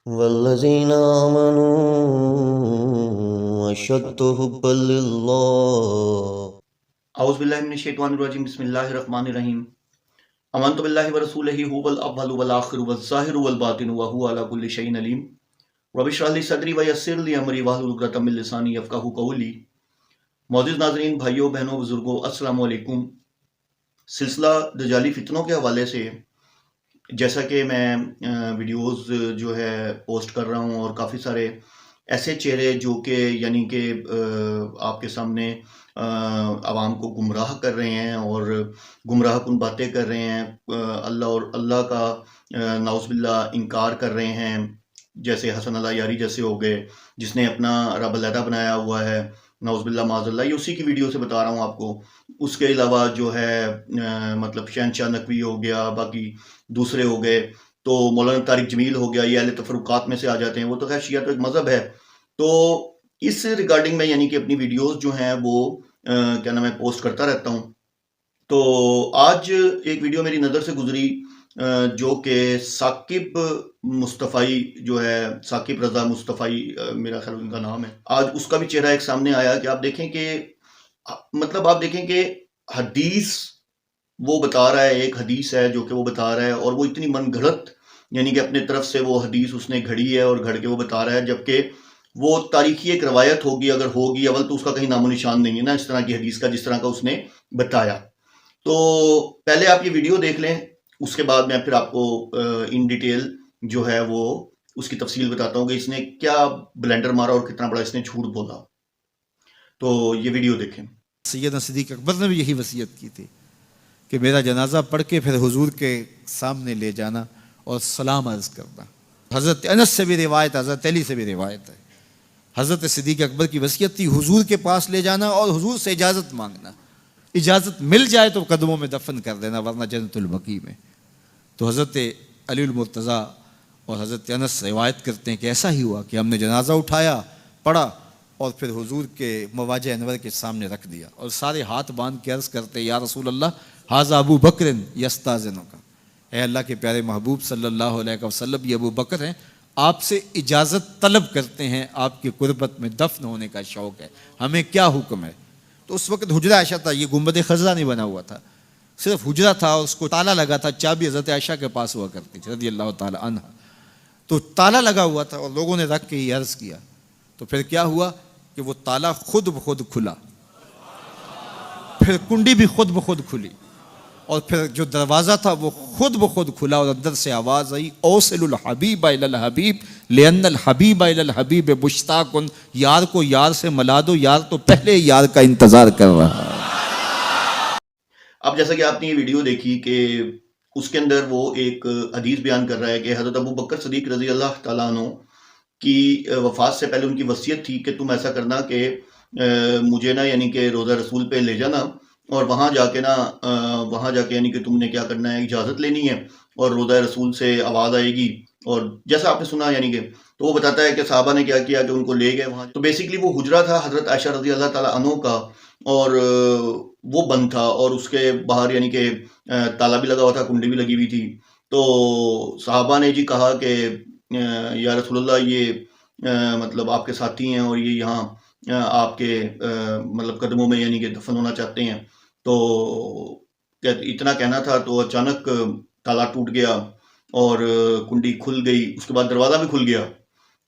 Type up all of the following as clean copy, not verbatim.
والذین آمنوا اشد حبا للہ۔ اعوذ باللہ من الشیطان الرجیم، بسم اللہ الرحمن الرحیم۔ آمنت باللہ ورسولہ هو الاول والآخر والظاہر والباطن وهو علی کل شیء علیم۔ رب اشرح لی صدری ویسر لی امری واحلل عقدۃ من لسانی یفقہوا قولی۔ معزز ناظرین، بھائیوں بہنوں بزرگوں، السلام علیکم۔ سلسلہ دجالی فتنوں کے حوالے سے جیسا کہ میں ویڈیوز جو ہے پوسٹ کر رہا ہوں، اور کافی سارے ایسے چہرے جو کہ یعنی کہ آپ کے سامنے عوام کو گمراہ کر رہے ہیں اور گمراہ کن باتیں کر رہے ہیں، اللہ اور اللہ کا نعوذ باللہ انکار کر رہے ہیں، جیسے حسن اللہ یاری جیسے ہو گئے، جس نے اپنا رب علیحدہ بنایا ہوا ہے، نعوذ باللہ معاذ اللہ۔ یہ اسی کی ویڈیو سے بتا رہا ہوں آپ کو۔ اس کے علاوہ جو ہے مطلب شہنشاہ نقوی ہو گیا، باقی دوسرے ہو گئے، تو مولانا طارق جمیل ہو گیا، یہ اہل تفرقات میں سے آ جاتے ہیں۔ وہ تو خیر شیعہ تو ایک مذہب ہے، تو اس ریگارڈنگ میں یعنی کہ اپنی ویڈیوز جو ہیں وہ کیا نام ہے پوسٹ کرتا رہتا ہوں۔ تو آج ایک ویڈیو میری نظر سے گزری جو کہ ثاقب مصطفی جو ہے، ثاقب رضا مصطفی میرا خیال ان کا نام ہے۔ آج اس کا بھی چہرہ ایک سامنے آیا کہ آپ دیکھیں کہ مطلب آپ دیکھیں کہ حدیث وہ بتا رہا ہے، ایک حدیث ہے جو کہ وہ بتا رہا ہے، اور وہ اتنی من گھڑت یعنی کہ اپنے طرف سے وہ حدیث اس نے گھڑی ہے اور گھڑ کے وہ بتا رہا ہے، جبکہ وہ تاریخی ایک روایت ہوگی، اگر ہوگی اول تو اس کا کہیں نام و نشان نہیں ہے نا اس طرح کی حدیث کا، جس طرح کا اس نے بتایا۔ تو پہلے آپ یہ ویڈیو دیکھ لیں، اس کے بعد میں پھر آپ کو ان ڈیٹیل جو ہے وہ اس کی تفصیل بتاتا ہوں کہ اس نے کیا بلینڈر مارا اور کتنا بڑا اس نے جھوٹ بولا۔ تو یہ ویڈیو دیکھیں۔ سیدنا صدیق اکبر نے بھی یہی وصیت کی تھی کہ میرا جنازہ پڑھ کے پھر حضور کے سامنے لے جانا اور سلام عرض کرنا۔ حضرت انس سے بھی روایت، حضرت علی سے بھی روایت ہے، حضرت صدیق اکبر کی وصیت تھی حضور کے پاس لے جانا اور حضور سے اجازت مانگنا، اجازت مل جائے تو قدموں میں دفن کر دینا، ورنہ جنت البقیع میں۔ تو حضرت علی المرتضیٰ اور حضرت انس روایت کرتے ہیں کہ ایسا ہی ہوا کہ ہم نے جنازہ اٹھایا، پڑھا، اور پھر حضور کے مواجہ انور کے سامنے رکھ دیا، اور سارے ہاتھ باندھ کے عرض کرتے یا رسول اللہ ھذا ابو بکر یستاذنک، اے اللہ کے پیارے محبوب صلی اللہ علیہ وسلم، یہ ابو بکر ہیں، آپ سے اجازت طلب کرتے ہیں، آپ کی قربت میں دفن ہونے کا شوق ہے، ہمیں کیا حکم ہے؟ تو اس وقت حجرہ عائشہ تھا، یہ گنبد خضرا نہیں بنا ہوا تھا، صرف حجرہ تھا اور اس کو تالا لگا تھا، چابی حضرت عائشہ کے پاس ہوا کرتی تھی رضی اللہ تعالی عنہ، تو تالا لگا ہوا تھا اور لوگوں نے رکھ کے یہ عرض کیا، تو پھر کیا ہوا کہ وہ تالا خود بخود کھلا، پھر کنڈی بھی خود بخود کھلی، اور پھر جو دروازہ تھا وہ خود بخود کھلا، اور اندر سے آواز آئی اوصل الحبیب الی الحبیب لان الحبیب الی الحبیب مشتاق، یار کو یار سے ملا دو، یار تو پہلے یار کا انتظار کر رہا ہے۔ اب جیسا کہ آپ نے یہ ویڈیو دیکھی کہ اس کے اندر وہ ایک حدیث بیان کر رہا ہے کہ حضرت ابو بکر صدیق رضی اللہ تعالیٰ عنہ کی وفات سے پہلے ان کی وصیت تھی کہ تم ایسا کرنا کہ مجھے نا یعنی کہ روضہ رسول پہ لے جانا، اور وہاں جا کے یعنی کہ تم نے کیا کرنا ہے، اجازت لینی ہے، اور روضہ رسول سے آواز آئے گی، اور جیسا آپ نے سنا یعنی کہ تو وہ بتاتا ہے کہ صحابہ نے کیا کیا کہ ان کو لے گئے وہاں۔ تو بیسیکلی وہ حجرہ تھا حضرت عائشہ رضی اللہ تعالیٰ عنہ کا، اور وہ بند تھا، اور اس کے باہر یعنی کہ تالا بھی لگا ہوا تھا، کنڈی بھی لگی ہوئی تھی۔ تو صحابہ نے جی کہا کہ یا رسول اللہ یہ مطلب آپ کے ساتھی ہیں اور یہ یہاں آپ کے مطلب قدموں میں یعنی کہ دفن ہونا چاہتے ہیں۔ تو اتنا کہنا تھا تو اچانک تالا ٹوٹ گیا اور کنڈی کھل گئی، اس کے بعد دروازہ بھی کھل گیا،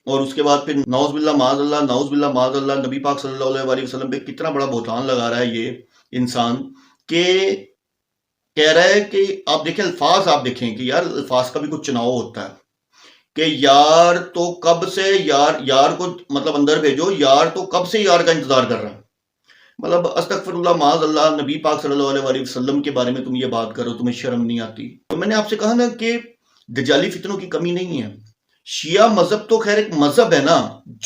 اور اس کے بعد پھر نعوذ باللہ معاذ اللہ، نعوذ باللہ معاذ اللہ، نبی پاک صلی اللہ علیہ وسلم پہ کتنا بڑا بہتان لگا رہا ہے یہ انسان، کہ کہہ رہا ہے کہ آپ دیکھیں الفاظ، آپ دیکھیں کہ یار الفاظ کا بھی کچھ چناؤ ہوتا ہے، کہ یار تو کب سے یار کو مطلب اندر بھیجو، یار تو کب سے یار کا انتظار کر رہا ہے، مطلب استغفر اللہ معاذ اللہ، نبی پاک صلی اللہ علیہ وسلم کے بارے میں تم یہ بات کرو، تمہیں شرم نہیں آتی؟ تو میں نے آپ سے کہا نا کہ دجالی فتنوں کی کمی نہیں ہے۔ شیعہ مذہب تو خیر ایک مذہب ہے نا،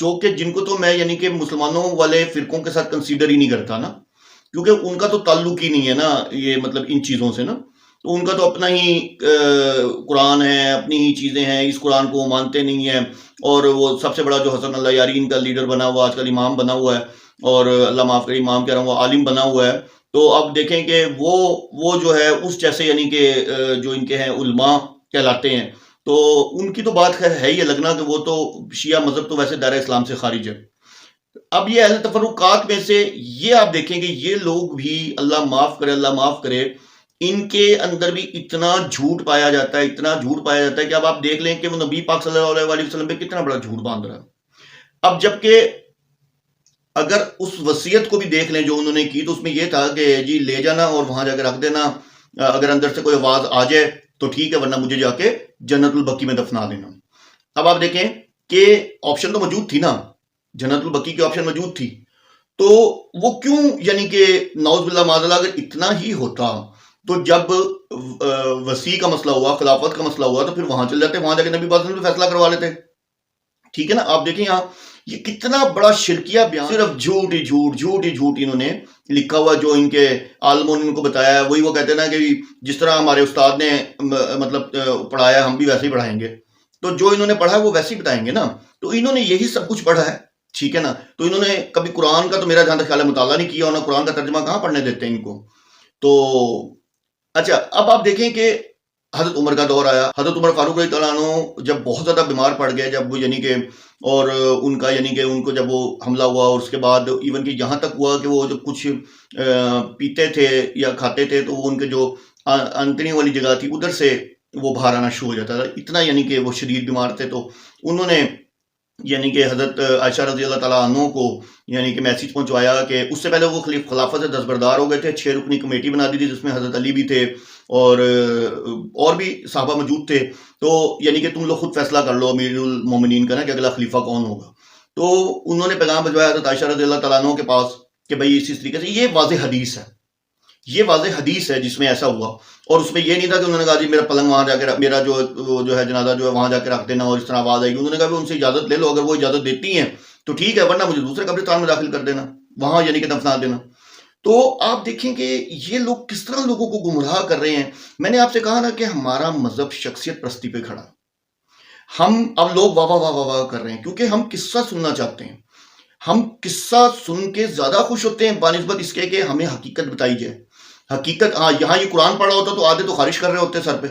جو کہ جن کو تو میں یعنی کہ مسلمانوں والے فرقوں کے ساتھ کنسیڈر ہی نہیں کرتا نا، کیونکہ ان کا تو تعلق ہی نہیں ہے نا یہ مطلب ان چیزوں سے نا، تو ان کا تو اپنا ہی قرآن ہے، اپنی ہی چیزیں ہیں، اس قرآن کو وہ مانتے نہیں ہیں، اور وہ سب سے بڑا جو حسن اللہ یاری ان کا لیڈر بنا ہوا، آج کل امام بنا ہوا ہے، اور اللہ معاف کرے امام کہہ رہا ہوں، وہ عالم بنا ہوا ہے۔ تو اب دیکھیں کہ وہ جو ہے اس جیسے یعنی کہ جو ان کے ہیں علماء کہلاتے ہیں، تو ان کی تو بات خیر ہے ہی الگ نا کہ وہ تو شیعہ مذہب تو ویسے دائرہ اسلام سے خارج ہے. اب یہ اہل تفرقات میں سے یہ آپ دیکھیں کہ یہ لوگ بھی اللہ معاف کرے ان کے اندر بھی اتنا جھوٹ پایا جاتا ہے کہ اب آپ دیکھ لیں کہ وہ نبی پاک صلی اللہ علیہ وسلم پہ کتنا بڑا جھوٹ باندھ رہا ہے. اب جبکہ اگر اس وصیت کو بھی دیکھ لیں جو انہوں نے کی تو اس میں یہ تھا کہ جی لے جانا اور وہاں جا کے رکھ دینا، اگر اندر سے کوئی آواز آ جائے تو ٹھیک ہے ورنہ مجھے جا کے جنت البقیع میں دفنا دینا. اب آپ دیکھیں کہ آپشن تو موجود تھی نا، جنت البقیع کی آپشن موجود تھی، تو وہ کیوں یعنی کہ نعوذ باللہ معاذ اللہ اگر اتنا ہی ہوتا تو جب وسیع کا مسئلہ ہوا، خلافت کا مسئلہ ہوا تو پھر وہاں چل جاتے، وہاں جا کے نبی پاک صلی اللہ علیہ وسلم فیصلہ کروا لیتے. ٹھیک ہے نا. آپ دیکھیں یہاں یہ کتنا بڑا شرکیہ بیان، صرف جھوٹ ہی جھوٹ انہوں نے لکھا ہوا، جو ان کے عالموں نے ان کو بتایا ہے وہی وہ کہتے ہیں نا کہ جس طرح ہمارے استاد نے مطلب پڑھایا ہم بھی ویسے ہی پڑھائیں گے، تو جو انہوں نے پڑھا ہے وہ ویسے ہی بتائیں گے نا. تو انہوں نے یہی سب کچھ پڑھا ہے، ٹھیک ہے نا. تو انہوں نے کبھی قرآن کا تو میرا جہاں تک خیال ہے مطالعہ نہیں کیا، انہوں نے قرآن کا ترجمہ کہاں پڑھنے دیتے ہیں ان کو. تو اچھا اب آپ دیکھیں کہ حضرت عمر کا دور آیا. حضرت عمر فاروق رضی اللہ عنہ جب بہت زیادہ بیمار پڑ گئے، جب وہ یعنی کہ اور ان کا یعنی کہ ان کو جب وہ حملہ ہوا اور اس کے بعد ایون کہ یہاں تک ہوا کہ وہ جب کچھ پیتے تھے یا کھاتے تھے تو وہ ان کے جو انتڑیوں والی جگہ تھی ادھر سے وہ باہر آنا شروع ہو جاتا تھا، اتنا یعنی کہ وہ شدید بیمار تھے. تو انہوں نے یعنی کہ حضرت عائشہ رضی اللہ تعالیٰ عنہ کو یعنی کہ میسیج پہنچوایا کہ اس سے پہلے وہ خلافت سے دستبردار ہو گئے تھے، 6 رکنی کمیٹی بنا دی تھی جس میں حضرت علی بھی تھے اور بھی صحابہ موجود تھے. تو یعنی کہ تم لوگ خود فیصلہ کر لو امیر المومنین کا نا کہ اگلا خلیفہ کون ہوگا. تو انہوں نے پیغام بھجوایا حضرت عائشہ رضی اللہ تعالیٰ عنہ کے پاس کہ بھئی اس طریقے سے یہ واضح حدیث ہے جس میں ایسا ہوا. اور اس میں یہ نہیں تھا کہ انہوں نے کہا جی میرا پلنگ وہاں جا کے میرا جو ہے جنازہ جو ہے وہاں جا کے رکھ دینا اور اس طرح آواز آئے گی. انہوں نے کہا کہ ان سے اجازت لے لو، اگر وہ اجازت دیتی ہیں تو ٹھیک ہے ورنہ مجھے دوسرے قبرستان میں داخل کر دینا، وہاں یعنی کہ دفنا دینا. تو آپ دیکھیں کہ یہ لوگ کس طرح لوگوں کو گمراہ کر رہے ہیں. میں نے آپ سے کہا نا کہ ہمارا مذہب شخصیت پرستی پہ کھڑا، ہم اب لوگ واہ واہ واہ واہ کر رہے ہیں کیونکہ ہم قصہ سننا چاہتے ہیں. ہم قصہ سن کے زیادہ خوش ہوتے ہیں بنسبت اس کے کہ ہمیں حقیقت بتائی جائے. حقیقت ہاں یہاں یہ قرآن پڑھا ہوتا تو آدھے تو خارج کر رہے ہوتے سر پہ،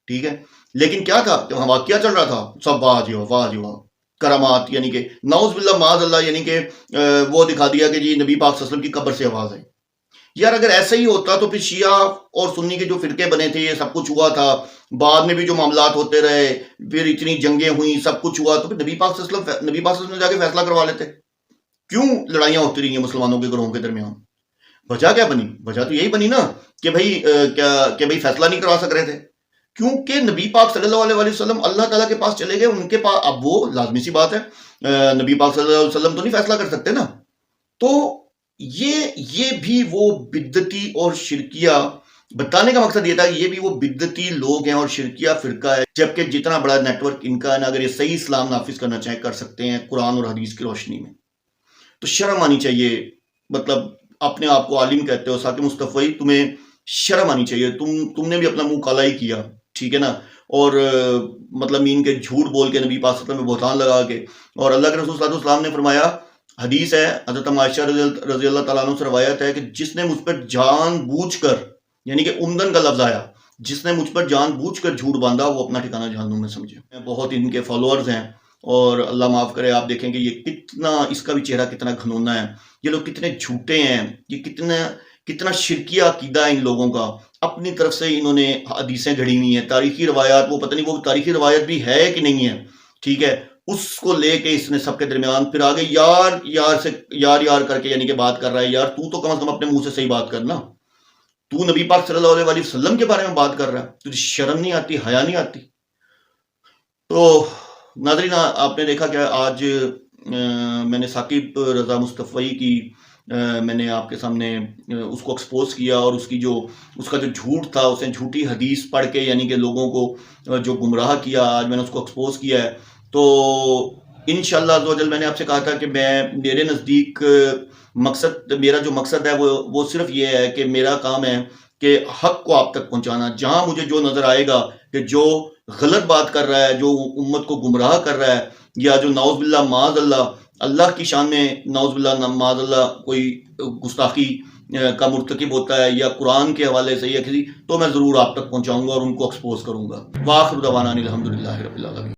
ٹھیک ہے. لیکن کیا تھا کہ وہاں واقعہ چل رہا تھا سب واہ جی واہ کرامات، یعنی کہ نعوذ باللہ معاذ اللہ یعنی کہ وہ دکھا دیا کہ جی نبی پاک صلی اللہ علیہ وسلم کی قبر سے آواز آئی. یار اگر ایسا ہی ہوتا تو پھر شیعہ اور سنی کے جو فرقے بنے تھے یہ سب کچھ ہوا تھا، بعد میں بھی جو معاملات ہوتے رہے پھر اتنی جنگیں ہوئیں سب کچھ ہوا، تو پھر نبی پاک صلی اللہ علیہ وسلم نے جا کے فیصلہ کروا لیتے. کیوں لڑائیاں ہوتی رہی ہیں مسلمانوں کے گروہوں کے درمیان؟ وجہ کیا بنی؟ وجہ تو یہی بنی نا کہ بھئی فیصلہ نہیں کروا سک رہے تھے، کیونکہ نبی پاک صلی اللہ علیہ وسلم اللہ تعالیٰ کے پاس چلے گئے. ان کے پاس اب وہ لازمی سی بات ہے نبی پاک صلی اللہ علیہ وسلم تو نہیں فیصلہ کر سکتے نا. تو یہ بھی وہ بدعتی اور شرکیہ، بتانے کا مقصد یہ تھا کہ یہ بھی وہ بدعتی لوگ ہیں اور شرکیہ فرقہ ہے، جبکہ جتنا بڑا نیٹ ورک ان کا ہے نا، اگر یہ صحیح اسلام نافذ کرنا چاہیں کر سکتے ہیں قرآن اور حدیث کی روشنی میں. تو شرم آنی چاہیے، مطلب اپنے آپ کو عالم کہتے ہو ساکن مصطفی، تمہیں شرم آنی چاہیے. تم نے بھی اپنا منہ کالا ہی کیا، ٹھیک ہے نا. اور مطلب مین کے جھوٹ بول کے نبی پاک صلی اللہ علیہ وسلم میں بہتان لگا کے. اور اللہ کے رسول صلی اللہ علیہ وسلم نے فرمایا، حدیث ہے حضرت عائشہ رضی اللہ تعالیٰ عنہ سے روایت ہے کہ جس نے مجھ پر جان بوجھ کر، یعنی کہ عمدن کا لفظ آیا، جس نے مجھ پر جان بوجھ کر جھوٹ باندھا وہ اپنا ٹھکانہ جہنم میں سمجھے. بہت ان کے فالوورز ہیں اور اللہ معاف کرے، آپ دیکھیں کہ یہ کتنا، اس کا بھی چہرہ کتنا گھنونا ہے. یہ لوگ کتنے جھوٹے ہیں، یہ کتنا شرکیہ عقیدہ ہے ان لوگوں کا. اپنی طرف سے انہوں نے حدیثیں گھڑی ہوئی ہیں، تاریخی روایات، وہ پتہ نہیں وہ تاریخی روایت بھی ہے کہ نہیں ہے، ٹھیک ہے. اس کو لے کے اس نے سب کے درمیان پھر آگے یار کر کے یعنی کہ بات کر رہا ہے. یار تو کم از کم اپنے منہ سے صحیح بات کرنا. تو نبی پاک صلی اللہ علیہ وسلم کے بارے میں بات کر رہا ہے، تجھے شرم نہیں آتی، حیا نہیں آتی؟ تو ناظرین آپ نے دیکھا کہ آج میں نے ثاقب رضا مصطفی کی میں نے آپ کے سامنے اس کو ایکسپوز کیا، اور اس کا جو جھوٹ تھا، اس نے جھوٹی حدیث پڑھ کے یعنی کہ لوگوں کو جو گمراہ کیا، آج میں نے اس کو ایکسپوز کیا ہے. تو انشاءاللہ عزوجل میں نے آپ سے کہا تھا کہ میرے نزدیک میرا جو مقصد ہے وہ صرف یہ ہے کہ میرا کام ہے کہ حق کو آپ تک پہنچانا. جہاں مجھے جو نظر آئے گا کہ جو غلط بات کر رہا ہے، جو امت کو گمراہ کر رہا ہے، یا جو نعوذ باللہ معاذ اللہ اللہ کی شان میں نعوذ باللہ معاذ اللہ کوئی گستاخی کا مرتکب ہوتا ہے یا قرآن کے حوالے سے یا کسی، تو میں ضرور آپ تک پہنچاؤں گا اور ان کو ایکسپوز کروں گا۔ وآخر دعوانا الحمدللہ رب العالمین۔